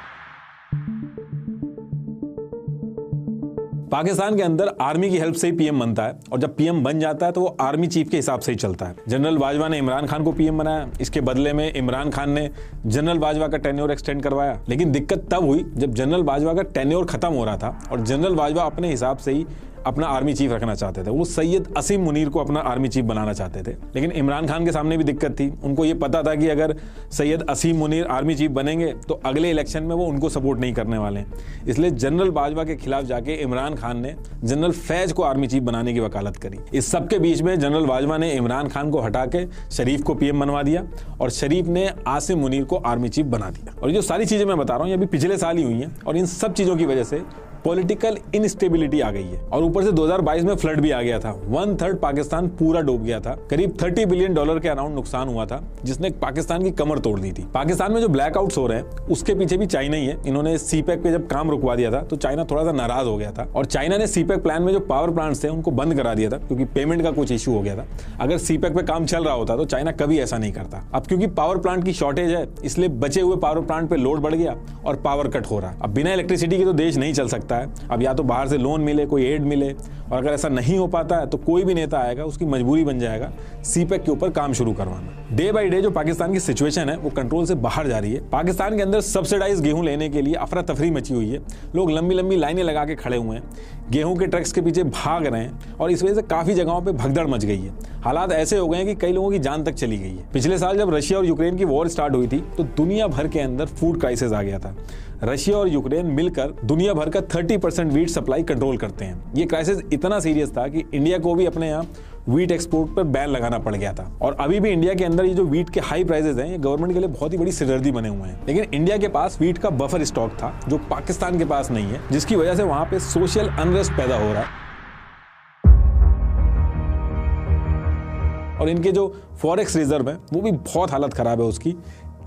पाकिस्तान के अंदर आर्मी की हेल्प से ही पीएम बनता है, और जब पीएम बन जाता है तो वो आर्मी चीफ के हिसाब से ही चलता है। जनरल बाजवा ने इमरान खान को पीएम बनाया, इसके बदले में इमरान खान ने जनरल बाजवा का टेन्योर एक्सटेंड करवाया। लेकिन दिक्कत तब हुई जब जनरल बाजवा का टेन्योर खत्म हो रहा था और जनरल बाजवा अपने हिसाब से ही अपना आर्मी चीफ रखना चाहते थे। वो सैयद असीम मुनीर को अपना आर्मी चीफ बनाना चाहते थे। लेकिन इमरान खान के सामने भी दिक्कत थी। उनको ये पता था कि अगर सैयद असीम मुनीर आर्मी चीफ बनेंगे तो अगले इलेक्शन में वो उनको सपोर्ट नहीं करने वाले हैं। इसलिए जनरल बाजवा के खिलाफ जाके इमरान खान ने जनरल फैज को आर्मी चीफ बनाने की वकालत करी। इस सब के बीच में जनरल बाजवा ने इमरान खान को हटा के शरीफ को पीएम बनवा दिया और शरीफ ने आसिम मुनीर को आर्मी चीफ बना दिया। और ये जो सारी चीजें मैं बता रहा हूँ ये अभी पिछले साल ही हुई हैं, और इन सब चीजों की वजह से पॉलिटिकल इनस्टेबिलिटी आ गई है। और ऊपर से 2022 में फ्लड भी आ गया था। 1/3 पाकिस्तान पूरा डूब गया था। करीब $30 बिलियन के अराउंड नुकसान हुआ था, जिसने पाकिस्तान की कमर तोड़ दी थी। पाकिस्तान में जो ब्लैकआउट्स हो रहे हैं उसके पीछे भी चाइना ही है। इन्होंने सीपेक पे जब काम रुकवा दिया था तो चाइना थोड़ा सा नाराज हो गया था, और चाइना ने सीपेक प्लान में जो पावर प्लांट्स थे उनको बंद करा दिया था क्योंकि पेमेंट का कुछ इशू हो गया था। अगर सीपेक पे काम चल रहा होता तो चाइना कभी ऐसा नहीं करता। अब क्योंकि पावर प्लांट की शॉर्टेज है, इसलिए बचे हुए पावर प्लांट पे लोड बढ़ गया और पावर कट हो रहा है। अब बिना इलेक्ट्रिसिटी के तो देश नहीं चल सकता है। अब या तो बाहर से लोन मिले, कोई एड मिले, और अगर ऐसा नहीं हो पाता है तो कोई भी नेता आएगा, उसकी मजबूरी बन जाएगा सीपेक के ऊपर काम शुरू करवाना। डे बाय डे जो पाकिस्तान की सिचुएशन है वो कंट्रोल से बाहर जा रही है। पाकिस्तान के अंदर सब्सिडाइज गेहूं लेने के लिए अफरा तफरी मची हुई है। लोग लंबी लंबी लाइनें लगा के खड़े हुए हैं, गेहूं के ट्रक्स के पीछे भाग रहे हैं, और इस वजह से काफी जगहों पे भगदड़ मच गई है। हालात ऐसे हो गए हैं कि कई लोगों की जान तक चली गई है। पिछले साल जब रशिया और यूक्रेन की वॉर स्टार्ट हुई थी तो दुनिया भर के अंदर फूड क्राइसिस आ गया था। रशिया और यूक्रेन मिलकर दुनिया भर का 30% वीट सप्लाई कंट्रोल करते हैं। ये क्राइसिस इतना सीरियस था कि इंडिया को भी अपने यहाँ वीट एक्सपोर्ट पर बैन लगाना पड़ गया था। और अभी भी इंडिया के अंदर ये जो वीट के हाई प्राइसेस हैं ये गवर्नमेंट के लिए बहुत ही बड़ी सिरदर्दी बने हुए हैं। लेकिन इंडिया के पास वीट का बफर स्टॉक था जो पाकिस्तान के पास नहीं है, जिसकी वजह से वहां पे सोशल अनरेस्ट पैदा हो रहा है। और इनके जो फॉरेक्स रिजर्व है वो भी बहुत हालत खराब है उसकी।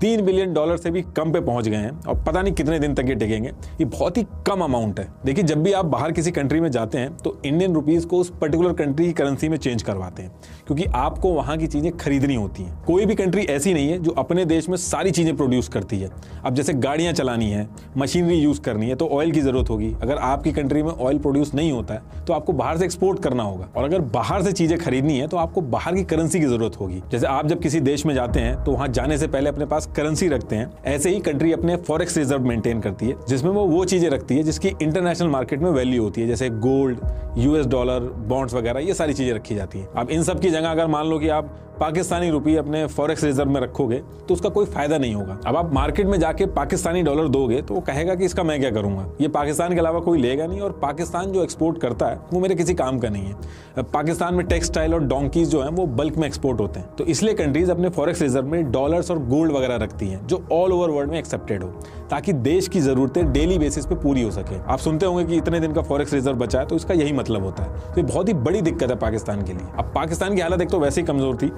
$3 बिलियन से भी कम पे पहुंच गए हैं, और पता नहीं कितने दिन तक ये टिकेंगे। ये बहुत ही कम अमाउंट है। देखिए, जब भी आप बाहर किसी कंट्री में जाते हैं तो इंडियन रुपीस को उस पर्टिकुलर कंट्री की करेंसी में चेंज करवाते हैं, क्योंकि आपको वहां की चीजें खरीदनी होती हैं। कोई भी कंट्री ऐसी नहीं है जो अपने देश में सारी चीजें प्रोड्यूस करती है। अब जैसे गाड़ियां चलानी है, मशीनरी यूज करनी है तो ऑयल की जरूरत होगी। अगर आपकी कंट्री में ऑयल प्रोड्यूस नहीं होता है तो आपको बाहर से एक्सपोर्ट करना होगा, और अगर बाहर से चीजें खरीदनी है तो आपको बाहर की करेंसी की जरूरत होगी। जैसे आप जब किसी देश में जाते हैं तो वहां जाने से पहले अपने पास करेंसी रखते हैं, ऐसे ही कंट्री अपने फॉरेक्स रिजर्व मेंटेन करती है, जिसमें वो चीजें रखती है जिसकी इंटरनेशनल मार्केट में वैल्यू होती है, जैसे गोल्ड, यूएस डॉलर, बॉन्ड्स वगैरह, ये सारी चीजें रखी जाती हैं। अब इन सब की जगह अगर मान लो कि आप पाकिस्तानी रुपये अपने फॉरेक्स रिजर्व में रखोगे तो उसका कोई फायदा नहीं होगा। अब आप मार्केट में जाके पाकिस्तानी डॉलर दोगे तो वो कहेगा कि इसका मैं क्या करूंगा, ये पाकिस्तान के अलावा कोई लेगा नहीं, और पाकिस्तान जो एक्सपोर्ट करता है वो मेरे किसी काम का नहीं है। पाकिस्तान में टेक्सटाइल और डोंकीज जो है वो बल्क में एक्सपोर्ट होते हैं, तो इसलिए कंट्रीज अपने फॉरेक्स रिजर्व में डॉलर्स और गोल्ड वगैरह रखती हैं जो ऑल ओवर वर्ल्ड में एक्सेप्टेड हो, ताकि देश की जरूरतें डेली बेसिस पे पूरी हो सके। आप सुनते होंगे कि इतने दिन का फॉरेक्स रिजर्व बचा है, तो इसका यही मतलब होता है। तो ये बहुत ही बड़ी दिक्कत है पाकिस्तान के लिए। अब पाकिस्तान की हालत एक तो वैसे ही कमजोर थी,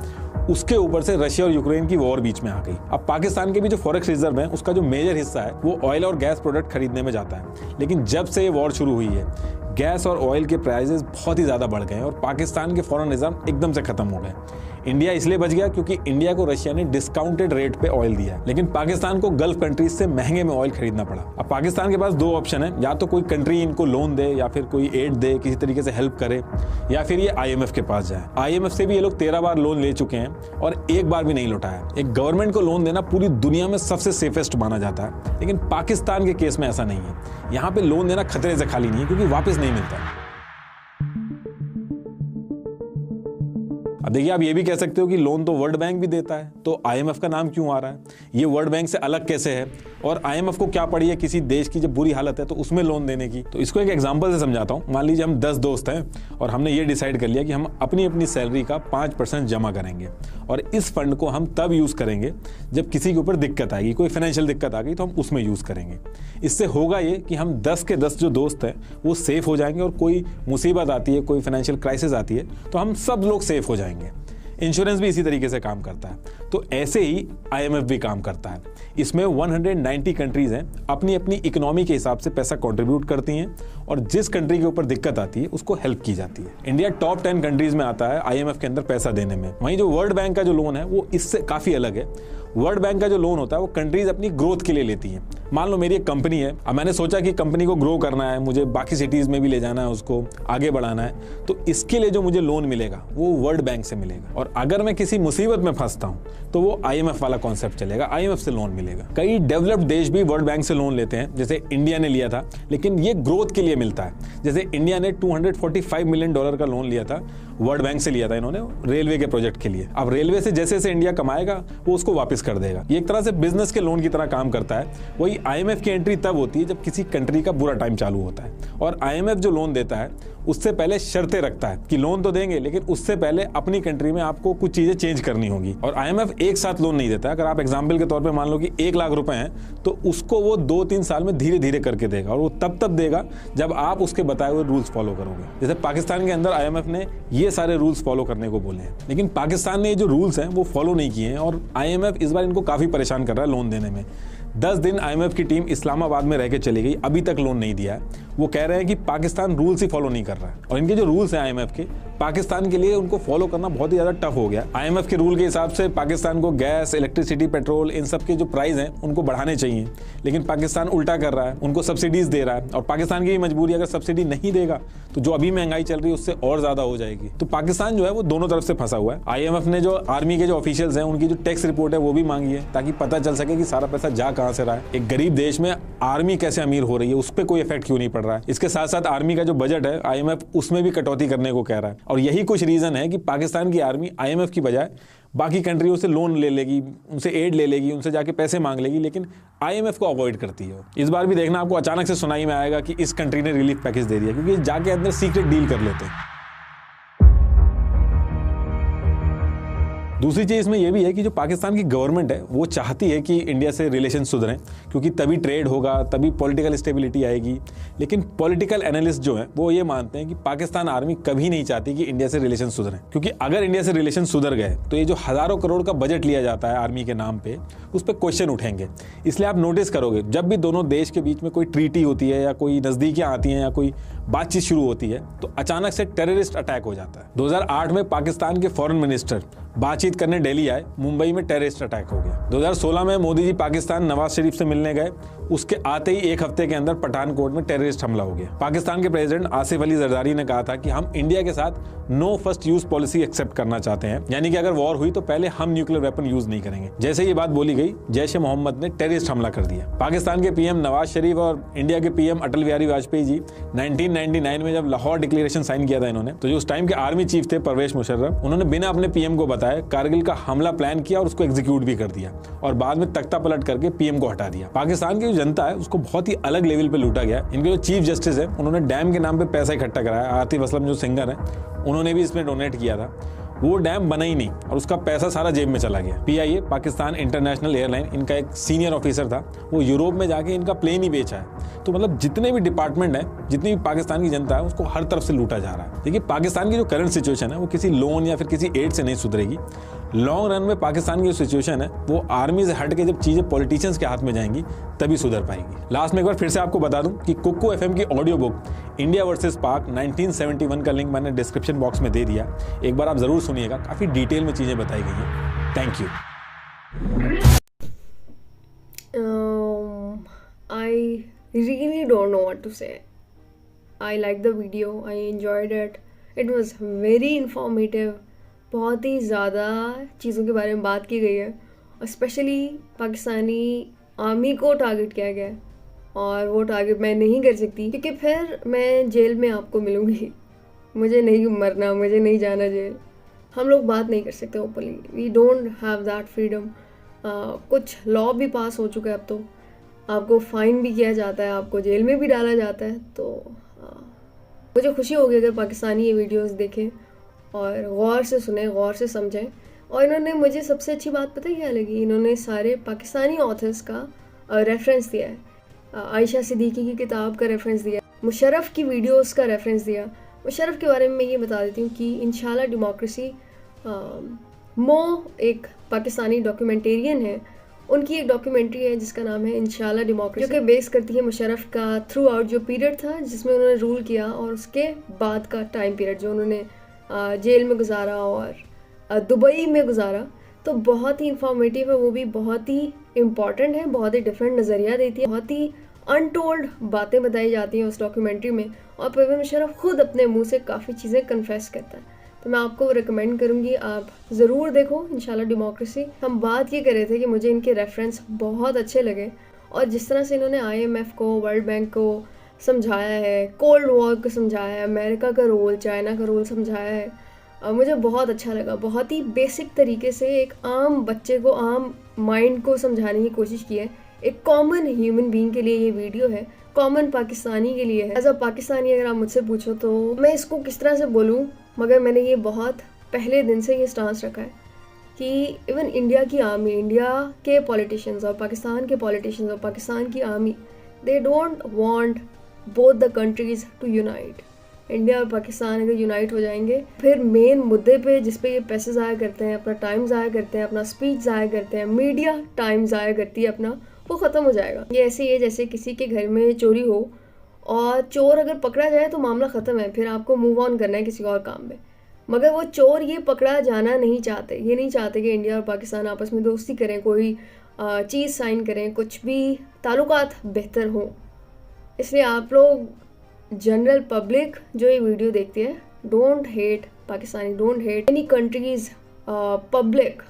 उसके ऊपर से रशिया और यूक्रेन की वॉर बीच में आ गई। अब पाकिस्तान के भी जो फॉरेक्स रिजर्व है उसका जो मेजर हिस्सा है वो ऑयल और गैस प्रोडक्ट खरीदने में जाता है। लेकिन जब से ये वॉर शुरू हुई है गैस और ऑयल के प्राइसेस बहुत ही ज्यादा बढ़ गए और पाकिस्तान के फॉरेन रिजर्व एकदम से खत्म हो गए। इंडिया इसलिए बच गया क्योंकि इंडिया को रशिया ने डिस्काउंटेड रेट पे ऑयल दिया, लेकिन पाकिस्तान को गल्फ कंट्रीज से महंगे में ऑयल खरीदना पड़ा। अब पाकिस्तान के पास दो ऑप्शन है, या तो कोई कंट्री इनको लोन दे या फिर कोई एड दे, किसी तरीके से हेल्प करे, या फिर ये IMF के पास जाए। IMF से भी ये लोग 13 बार लोन ले चुके हैं और एक बार भी नहीं लौटाया। एक गवर्नमेंट को लोन देना पूरी दुनिया में सबसे सेफेस्ट माना जाता है, लेकिन पाकिस्तान के केस में ऐसा नहीं है। यहाँ पे लोन देना खतरे से खाली नहीं है क्योंकि वापस नहीं मिलता। अब देखिए, आप ये भी कह सकते हो कि लोन तो वर्ल्ड बैंक भी देता है, तो IMF का नाम क्यों आ रहा है, ये वर्ल्ड बैंक से अलग कैसे है, और IMF को क्या पड़ी है किसी देश की जब बुरी हालत है तो उसमें लोन देने की। तो इसको एक एग्जांपल से समझाता हूँ। मान लीजिए हम 10 दोस्त हैं और हमने ये डिसाइड कर लिया कि हम अपनी अपनी सैलरी का 5% जमा करेंगे, और इस फंड को हम तब यूज करेंगे जब किसी के ऊपर दिक्कत आएगी, कोई फाइनेंशियल दिक्कत आ गई तो हम उसमें यूज करेंगे। इससे होगा ये कि हम 10 के 10 जो दोस्त हैं वो सेफ हो जाएंगे, और कोई मुसीबत आती है, कोई फाइनेंशियल क्राइसिस आती है तो हम सब लोग सेफ हो जाएंगे। इंश्योरेंस भी इसी तरीके से काम करता है। तो ऐसे ही IMF भी काम करता है। इसमें 190 कंट्रीज हैं, अपनी अपनी इकोनॉमी के हिसाब से पैसा कंट्रीब्यूट करती हैं, और जिस कंट्री के ऊपर दिक्कत आती है उसको हेल्प की जाती है। इंडिया टॉप 10 कंट्रीज में आता है IMF के अंदर पैसा देने में। वहीं जो वर्ल्ड बैंक का जो लोन है वो इससे काफी अलग है। वर्ल्ड बैंक का जो लोन होता है वो कंट्रीज अपनी ग्रोथ के लिए लेती हैं। मान लो मेरी एक कंपनी है, अब मैंने सोचा कि कंपनी को ग्रो करना है, मुझे बाकी सिटीज़ में भी ले जाना है, उसको आगे बढ़ाना है, तो इसके लिए जो मुझे लोन मिलेगा वो वर्ल्ड बैंक से मिलेगा। और अगर मैं किसी मुसीबत में फंसता हूँ तो वो IMF वाला कॉन्सेप्ट चलेगा, IMF से लोन मिलेगा। कई डेवलप्ड देश भी वर्ल्ड बैंक से लोन लेते हैं, जैसे इंडिया ने लिया था, लेकिन ये ग्रोथ के लिए मिलता है। जैसे इंडिया ने $245 मिलियन का लोन लिया था, वर्ल्ड बैंक से लिया था इन्होंने रेलवे के प्रोजेक्ट के लिए। अब रेलवे से जैसे जैसे इंडिया कमाएगा वो उसको वापस कर देगा। ये एक तरह से बिजनेस के लोन की तरह काम करता है। वही IMF की एंट्री तब होती है जब किसी कंट्री का बुरा टाइम चालू होता है, और IMF जो लोन देता है उससे पहले शर्तें रखता है कि लोन तो देंगे लेकिन उससे पहले अपनी कंट्री में आपको कुछ चीजें चेंज करनी होगी। और IMF एक साथ लोन नहीं देता। अगर आप एग्जाम्पल के तौर पे मान लो कि 1 लाख रुपए हैं तो उसको वो 2-3 साल में धीरे धीरे करके देगा, और वो तब देगा जब आप उसके बताए हुए रूल्स फॉलो करोगे। जैसे पाकिस्तान के अंदर IMF ने ये सारे रूल्स फॉलो करने को बोले हैं, लेकिन पाकिस्तान ने ये जो रूल्स हैं वो फॉलो नहीं किए हैं, और IMF इस बार इनको काफी परेशान कर रहा है लोन देने में। 10 दिन IMF की टीम इस्लामाबाद में रह के चली गई, अभी तक लोन नहीं दिया है। वो कह रहे हैं कि पाकिस्तान रूल्स ही फॉलो नहीं कर रहा है, और इनके जो रूल्स हैं IMF के, पाकिस्तान के लिए उनको फॉलो करना बहुत ही ज़्यादा टफ हो गया। IMF के रूल के हिसाब से पाकिस्तान को गैस, इलेक्ट्रिसिटी, पेट्रोल, इन सब के जो प्राइस हैं उनको बढ़ाने चाहिए, लेकिन पाकिस्तान उल्टा कर रहा है, उनको सब्सिडीज दे रहा है। और पाकिस्तान की भी मजबूरी, अगर सब्सिडी नहीं देगा तो जो अभी महंगाई चल रही है उससे और ज़्यादा हो जाएगी। तो पाकिस्तान जो है वो दोनों तरफ से फंसा हुआ है। IMF ने जो आर्मी के जो ऑफिशियल्स हैं उनकी जो टैक्स रिपोर्ट है वो भी मांगी है, ताकि पता चल सके कि सारा पैसा जा कहाँ से रहा है। एक गरीब देश में आर्मी कैसे अमीर हो रही है, उस पर कोई इफेक्ट क्यों नहीं पड़ रहा है। इसके साथ साथ आर्मी का जो बजट है IMF उसमें भी कटौती करने को कह रहा है, और यही कुछ रीजन है कि पाकिस्तान की आर्मी IMF की बजाय बाकी कंट्रियों से लोन ले लेगी, उनसे एड ले लेगी, उनसे जाके पैसे मांग लेगी, लेकिन IMF को अवॉइड करती है। इस बार भी देखना आपको अचानक से सुनाई में आएगा कि इस कंट्री ने रिलीफ पैकेज दे दिया, क्योंकि जाके अंदर सीक्रेट डील कर लेते हैं। दूसरी चीज़ इसमें यह भी है कि जो पाकिस्तान की गवर्नमेंट है वो चाहती है कि इंडिया से रिलेशन सुधरें, क्योंकि तभी ट्रेड होगा, तभी पॉलिटिकल स्टेबिलिटी आएगी। लेकिन पॉलिटिकल एनालिस्ट जो हैं वो ये मानते हैं कि पाकिस्तान आर्मी कभी नहीं चाहती कि इंडिया से रिलेशन सुधरें, क्योंकि अगर इंडिया से रिलेशन सुधर गए तो ये जो हज़ारों करोड़ का बजट लिया जाता है आर्मी के नाम पर, उस पर क्वेश्चन उठेंगे। इसलिए आप नोटिस करोगे जब भी दोनों देश के बीच में कोई ट्रीटी होती है या कोई नज़दीकियाँ आती हैं या कोई बातचीत शुरू होती है तो अचानक से टेररिस्ट अटैक हो जाता है। 2008 में पाकिस्तान के फॉरेन मिनिस्टर बातचीत करने दिल्ली आए, मुंबई में टेररिस्ट अटैक हो गया। 2016 में मोदी जी पाकिस्तान नवाज शरीफ से मिलने गए, उसके आते ही 1 हफ्ते के अंदर पठानकोट में टेररिस्ट हमला हो गया। पाकिस्तान के प्रेसिडेंट आसिफ अली जरदारी ने कहा था कि हम इंडिया के साथ no first use policy accept करना चाहते हैं, यानी कि अगर वॉर हुई तो पहले हम न्यूक्लियर वेपन यूज नहीं करेंगे। जैसे ये बात बोली गई, जैश ए मोहम्मद ने टेररिस्ट हमला कर दिया। पाकिस्तान के PM नवाज शरीफ और इंडिया के PM अटल बिहारी वाजपेयी जी 1999 में जब लाहौर डिक्लेरेशन साइन किया था इन्होंने, तो जो उस टाइम के आर्मी चीफ थे परवेज मुशर्रफ, उन्होंने बिना अपने PM को बताए कारगिल का हमला प्लान किया और उसको एग्जीक्यूट भी कर दिया, और बाद में तख्ता पलट करके PM को हटा दिया। पाकिस्तान की जो जनता है उसको बहुत ही अलग लेवल पे लूटा गया। इनके जो चीफ जस्टिस है उन्होंने डैम के नाम पे पैसा इकट्ठा कराया। आतिफ असलम जो सिंगर है उन्होंने भी इसमें डोनेट किया था। वो डैम बना ही नहीं और उसका पैसा सारा जेब में चला गया। PIA पाकिस्तान इंटरनेशनल एयरलाइन, इनका एक सीनियर ऑफिसर था, वो यूरोप में जाके इनका प्लेन ही बेचा है। तो मतलब जितने भी डिपार्टमेंट है, जितनी भी पाकिस्तान की जनता है, उसको हर तरफ से लूटा जा रहा है। देखिए पाकिस्तान की जो करंट सिचुएशन है वो किसी लोन या फिर किसी एड से नहीं सुधरेगी। लॉन्ग रन में पाकिस्तान की जो सिचुएशन है वो आर्मी से हट के जब चीजें पॉलिटिशियंस के हाथ में जाएंगी तभी सुधर पाएगी। लास्ट में एक बार फिर से आपको बता दूं कि कुक्कू FM की ऑडियो बुक इंडिया वर्सेस पाक 1971 का लिंक मैंने डिस्क्रिप्शन बॉक्स में दे दिया, एक बार आप जरूर सुनिएगा, काफी डिटेल में चीजें बताई गई हैं। Thank you. I really don't know what to say. I liked the video, I enjoyed it. It was very informative. बहुत ही ज़्यादा चीज़ों के बारे में बात की गई है, और स्पेशली पाकिस्तानी आर्मी को टारगेट किया गया है, और वो टारगेट मैं नहीं कर सकती क्योंकि फिर मैं जेल में आपको मिलूँगी। मुझे नहीं मरना, मुझे नहीं जाना जेल। हम लोग बात नहीं कर सकते openly, we don't have that freedom. कुछ लॉ भी पास हो चुका है अब, तो आपको फ़ाइन भी किया जाता है, आपको जेल में भी डाला जाता है। तो मुझे खुशी होगी अगर पाकिस्तानी ये वीडियोस देखें और गौर से सुने, गौर से समझें। और इन्होंने, मुझे सबसे अच्छी बात पता है क्या लगी, इन्होंने सारे पाकिस्तानी ऑथर्स का रेफरेंस दिया है। आयशा सिद्दीकी की किताब का रेफरेंस दिया, मुशर्रफ की वीडियोस का रेफरेंस दिया। मुशर्रफ के बारे में मैं ये बता देती हूँ कि इंशाल्लाह डेमोक्रेसी, मो एक पाकिस्तानी डॉक्यूमेंटेरियन है, उनकी एक डॉक्यूमेंट्री है जिसका नाम है इंशाल्लाह डेमोक्रेसी, जो कि बेस करती है मुशर्रफ का थ्रू आउट जो पीरियड था जिसमें उन्होंने रूल किया, और उसके बाद का टाइम पीरियड जो उन्होंने जेल में गुजारा और दुबई में गुजारा। तो बहुत ही इंफॉर्मेटिव है, वो भी बहुत ही इम्पॉर्टेंट है, बहुत ही डिफरेंट नज़रिया देती है, बहुत ही अनटोल्ड बातें बताई जाती हैं उस डॉक्यूमेंट्री में, और परवेज़ मुशर्रफ खुद अपने मुंह से काफ़ी चीज़ें कन्फेस करता है। तो मैं आपको रिकमेंड करूँगी आप ज़रूर देखो इंशाल्लाह डेमोक्रेसी। हम बात ये कर रहे थे कि मुझे इनके रेफरेंस बहुत अच्छे लगे, और जिस तरह से इन्होंने IMF को, वर्ल्ड बैंक को समझाया है, कोल्ड वॉर को समझाया है, अमेरिका का रोल, चाइना का रोल समझाया है, मुझे बहुत अच्छा लगा। बहुत ही बेसिक तरीके से एक आम बच्चे को, आम माइंड को समझाने की कोशिश की है। एक कॉमन ह्यूमन बीइंग के लिए ये वीडियो है, कॉमन पाकिस्तानी के लिए है। एज अ पाकिस्तानी अगर आप मुझसे पूछो तो मैं इसको किस तरह से बोलूँ, मगर मैंने ये बहुत पहले दिन से ये स्टांस रखा है कि इवन इंडिया की आर्मी, इंडिया के पॉलिटिशियंस और पाकिस्तान के पॉलिटिशियंस और पाकिस्तान की army, they don't want both the countries to unite. India और पाकिस्तान अगर यूनाइट हो जाएंगे, फिर मेन मुद्दे पे जिस पे ये पैसे ज़ाया करते हैं, अपना टाइम ज़ाया करते हैं, अपना स्पीच ज़ाया करते हैं, मीडिया टाइम ज़ाया करती है अपना, वो ख़त्म हो जाएगा। ये ऐसे ही है जैसे किसी के घर में चोरी हो और चोर अगर पकड़ा जाए तो मामला ख़त्म है, फिर आपको मूव ऑन करना है किसी और काम में। मगर वो चोर ये पकड़ा जाना नहीं चाहते, ये नहीं चाहते कि इंडिया और पाकिस्तान आपस में दोस्ती करें, कोई चीज़ साइन करें, कुछ भी ताल्लुकात बेहतर हों। इसलिए आप लोग, जनरल पब्लिक जो ये वीडियो देखती है, don't hate Pakistani, don't hate any countries public,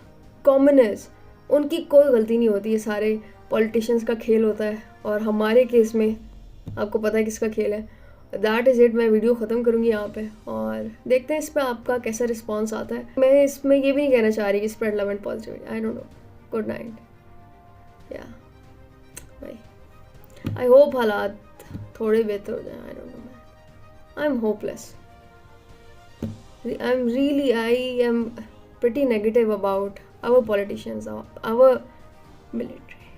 commoners, उनकी कोई गलती नहीं होती। ये सारे पॉलिटिशियंस का खेल होता है, और हमारे केस में आपको पता है किसका खेल है। That is it. मैं वीडियो ख़त्म करूँगी यहाँ पे, और देखते हैं इस पर आपका कैसा रिस्पॉन्स आता है। मैं इसमें ये भी नहीं कहना चाह रही कि spread love and positivity, I don't know. Good night. या बाय। आई होप हालात थोड़े बेहतर हो जाए। I don't know man, I am hopeless. I am pretty negative about our politicians, our military.